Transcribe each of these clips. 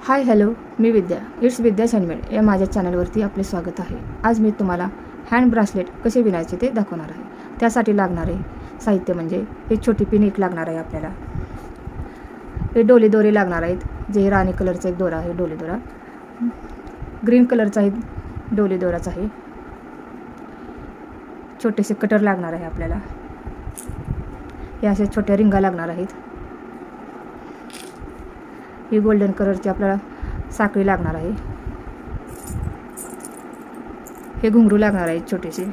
Hi hello, me Vidya. It's Vidya handmade या माझ्या चॅनलवरती आपले स्वागत आहे. आज मी तुम्हाला हँड ब्रासलेट कसे विणायचे ते दाखवणार आहे. त्यासाठी लागणारे साहित्य म्हणजे एक छोटी पिन एक लागणार आहे आपल्याला. हे डोले दोरे लागणार आहेत, जे राणी कलरचा एक दोरा आहे, डोले दोरा. ग्रीन कलरचा आहे, डोले दोराचा आहे. छोटेसे कटर लागणार आहे आपल्याला. हे असे छोट्या रिंगा लागणार आहेत. ही गोल्डन कलरची आपल्याला साखळी लागणार आहे. हे घुंगरू लागणार आहेत छोटेसे.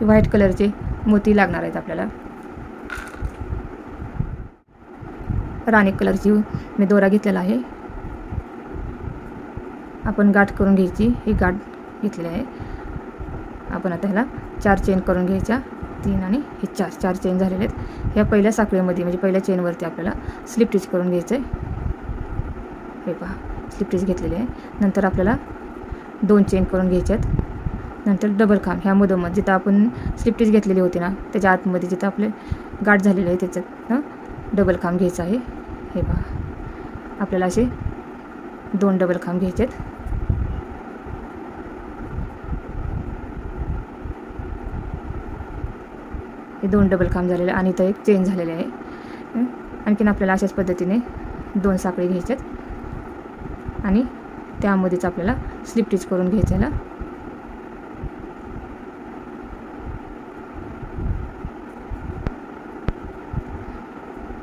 व्हाईट कलरचे मोती लागणार आहेत आपल्याला. राणी कलरची मी दोरा घेतलेला आहे. आपण गाठ करून घ्यायची. ही गाठ घेतलेली आहे. आपण आता ह्याला 4 चेन करून घ्यायच्या. 3 आणि हे 4 चेन झालेले आहेत. ह्या पहिल्या साखळीमध्ये म्हणजे पहिल्या चेनवरती आपल्याला स्लिप स्टिच करून घ्यायचं आहे. हे पहा, स्लिप स्टिच घेतलेली आहे. नंतर आपल्याला 2 चेन करून घ्यायच्यात. नंतर डबल खांब ह्या मधोमध जिथं आपण स्लिप स्टिच घेतलेली होती ना, त्याच्या आतमध्ये जिथं आपले गाठ झालेले आहे त्याच्यात डबल खांब घ्यायचा आहे. हे पहा, आपल्याला असे 2 डबल खांब घ्यायचे आहेत. हे 2 डबल खांब झालेले आणि इथं एक चेन झालेले आहे. आणखीन आपल्याला अशाच पद्धतीने 2 साखळी घ्यायच्यात आणि त्यामध्येच आपल्याला स्लिप स्टिच करून घ्यायचं आहे.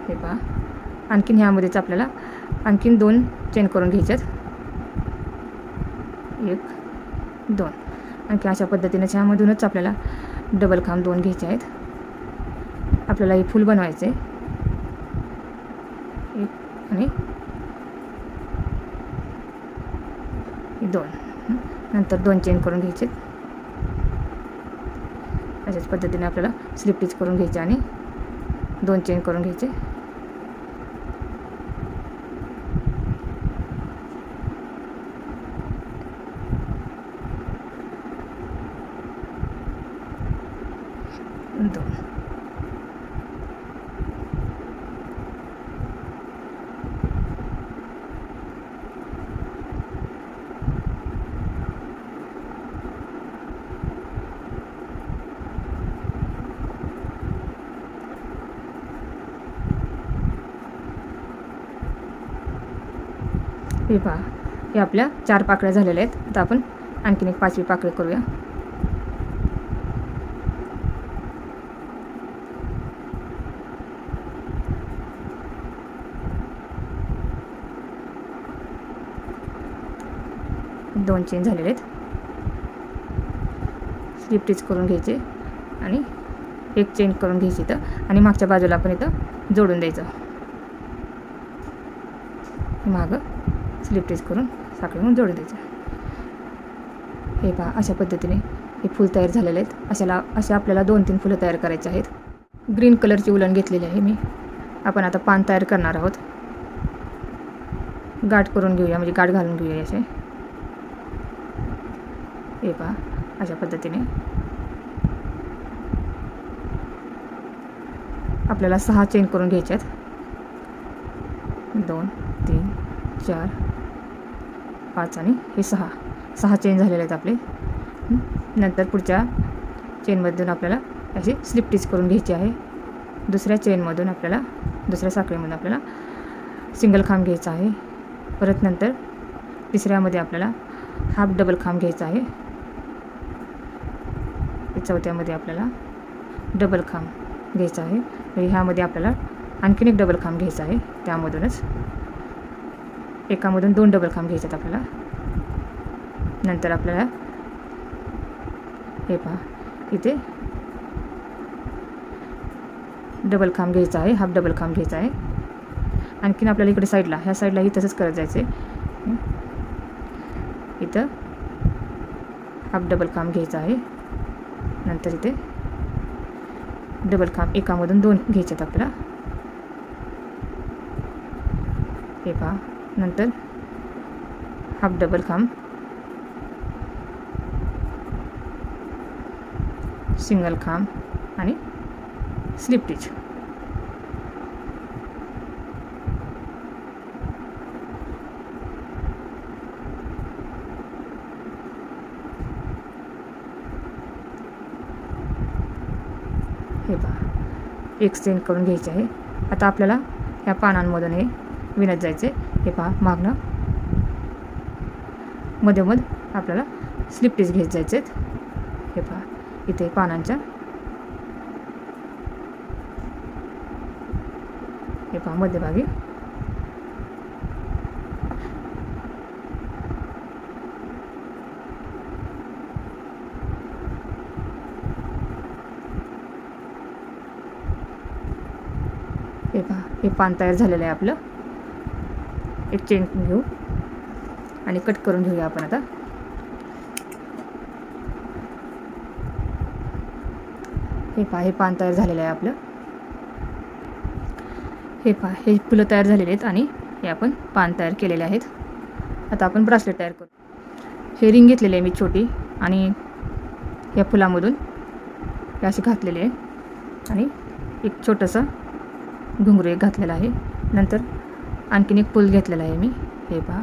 हे पहा, आणखीन ह्यामध्येच आपल्याला आणखीन 2 चेन करून घ्यायच्यात. 1 2 आणखी अशा पद्धतीने ह्यामधूनच आपल्याला डबल खांब 2 घ्यायचे आहेत. आपल्याला हे फूल बनवायचे आहे. 1 आणि 2 नंतर 2 चेन करून घ्यायचे. अशाच पद्धतीने आपल्याला स्लिप स्टिच करून घ्यायचे आणि 2 चेन करून घ्यायचे. हे पहा, हे आपल्या 4 पाकळ्या झालेल्या आहेत. आता आपण आणखीन एक 5वी पाकळी करूया. दोन चेन झालेले आहेत. स्लिप स्टिच करून घ्यायचे आणि एक चेन करून घ्यायची इथं आणि मागच्या बाजूला आपण इथं जोडून द्यायचं. मागं स्लिप स्टिच करून साखळीमधून जोडून द्यायचं. हे पहा, अशा पद्धतीने हे फूल तयार झालेले आहेत. अशा आपल्याला 2-3 फुलं तयार करायची आहेत. ग्रीन कलरची उलन घेतलेली आहे मी. आपण आता पान तयार करणार आहोत. गाठ करून घेऊया, म्हणजे गाठ घालून घेऊया असे. हे पहा, अशा पद्धतीने आपल्याला 6 चेन करून घ्यायच्यात. 2 3 4 5 आणि हे 6 चेन झालेले आहेत आपले. नंतर पुढच्या चेनमधून आपल्याला अशी स्लिप स्टिच करून घ्यायची आहे. दुसऱ्या चेनमधून आपल्याला दुसऱ्या साखळीमधून आपल्याला सिंगल खांब घ्यायचा आहे. परत नंतर तिसऱ्यामध्ये आपल्याला हाफ डबल खांब घ्यायचा आहे. चौथ्यामध्ये आपल्याला डबल खांब घ्यायचा आहे. ह्यामध्ये आपल्याला आणखीन एक डबल खांब घ्यायचा आहे. त्यामधूनच एकामधून 2 डबल खांब घ्यायचे आपल्याला. नंतर आपल्याला हे पहा, इथे डबल खांब घ्यायचा आहे, हाफ डबल खांब घ्यायचा आहे. आणखीन आपल्याला इकडे साईडला ह्या साईडलाही तसंच करत जायचं आहे. इथं हाफ डबल खांब घ्यायचा आहे. नंतर इथे डबल खांब एकामधून 2 घ्यायचे आहेत आपल्याला. हे पहा, नंतर हाफ डबल खांब, सिंगल खांब आणि स्लिप स्टिच. हे पहा एक चेन करून घ्यायची आहे. आता आपल्याला ह्या पानांमधून हे विणत जायचे. हे पहा मागणं मधोमध आपल्याला स्लिप टिच घेत जायचे आहेत. हे पहा इथे पानांच्या हे पहा मध्यभागी हे पहा हे पान तयार झालेलं आहे आपलं. एक चेन घेऊ आणि कट करून घेऊया आपण आता. हे पहा हे पान तयार झालेलं आहे आपलं. हे पहा हे फुलं तयार झालेले आहेत आणि हे आपण पान तयार केलेले आहेत. आता आपण ब्रासलेट तयार करू. हे रिंग घेतलेले आहे मी छोटी आणि या फुलामधून हे असे घातलेले आहे आणि एक छोटंसं घुंगरू एक घातलेला आहे. नंतर आणखीन एक फूल घेतलेला आहे मी. हे पहा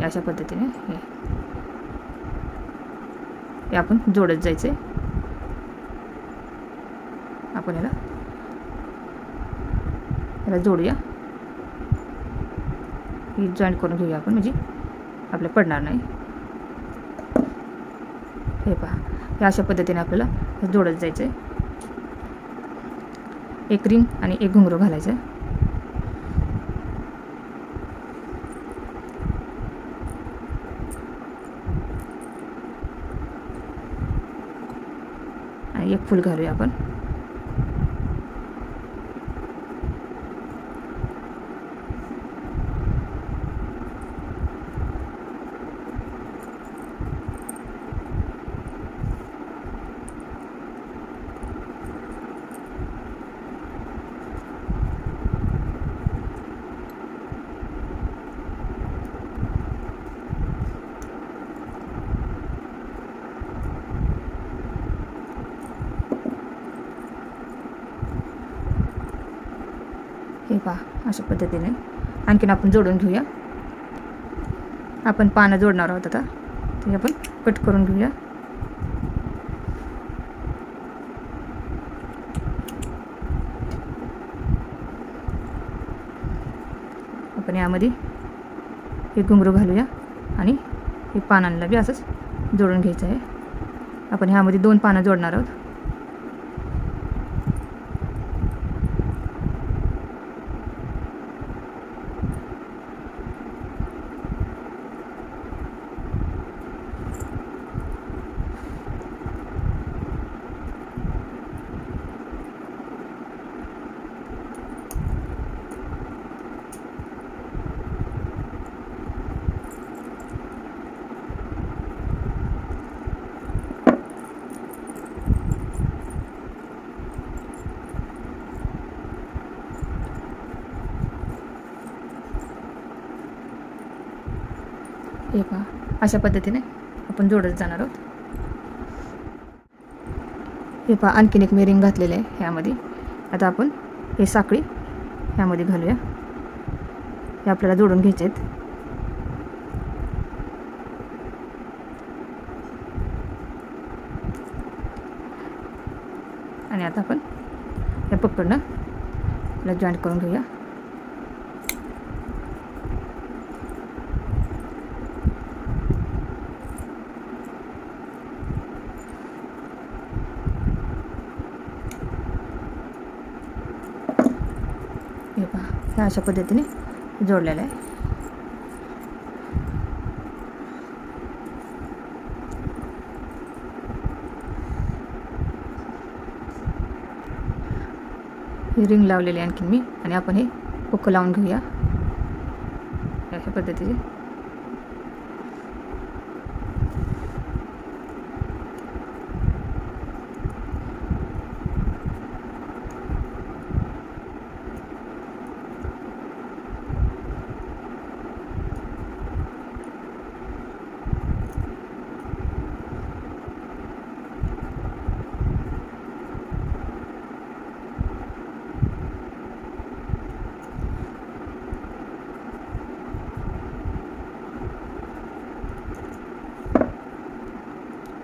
अशा पद्धतीने हे आपण जोडत जायचे. आपण याला जोडूया. ही जॉईंट करून घेऊया आपण म्हणजे आपल्याला पडणार नाही. हे पहा हे अशा पद्धतीने आपल्याला जोडत जायचं आहे. एक रिंग आणि एक घुंगरू घालायचं आहे. आणि एक फूल घालूया आपण. हे पहा अशा पद्धतीने आणखीन आपण जोडून घेऊया. आपण पानं जोडणार आहोत आता. ते आपण कट करून घेऊया. आपण यामध्ये हे घुंगरू घालूया आणि हे पानांना बी असंच जोडून घ्यायचं आहे. आपण ह्यामध्ये 2 पानं जोडणार आहोत. हे पहा अशा पद्धतीने आपण जोडत जाणार आहोत. हे पहा आणखीन एक मी रिंग घातलेलं आहे ह्यामध्ये. आता आपण हे साखळी ह्यामध्ये घालूया. हे आपल्याला जोडून घ्यायचे आहेत. आणि आता आपण या पकडनं याला जॉईंट करून घेऊया. हे पहा ह्या अशा पद्धतीने जोडलेलं आहे. ही रिंग लावलेली आहे आणखीन मी. आणि आपण हे हुक लावून घेऊया अशा पद्धतीने.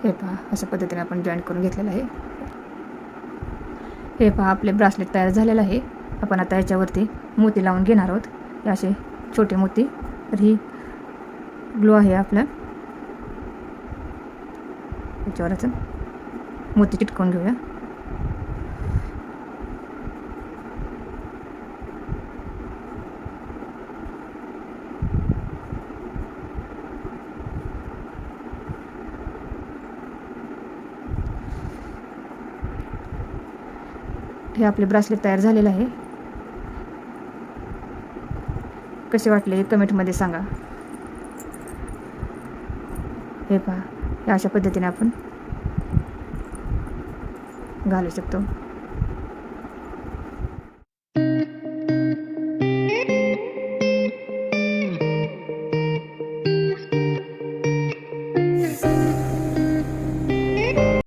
हे पहा अशा पद्धतीने आपण जॉईंट करून घेतलेलं आहे. हे पहा, आपले ब्रासलेट तयार झालेलं आहे. आपण आता याच्यावरती मोती लावून घेणार आहोत. हे असे छोटे मोती. तर ही ग्लू आहे आपला. याच्यावरच मोती चिटकवून घेऊया. हे आपले ब्रासलेट तयार झालेलं आहे. कसे वाटले कमेंटमध्ये सांगा. हे पहा, या अशा पद्धतीने आपण घालू शकतो.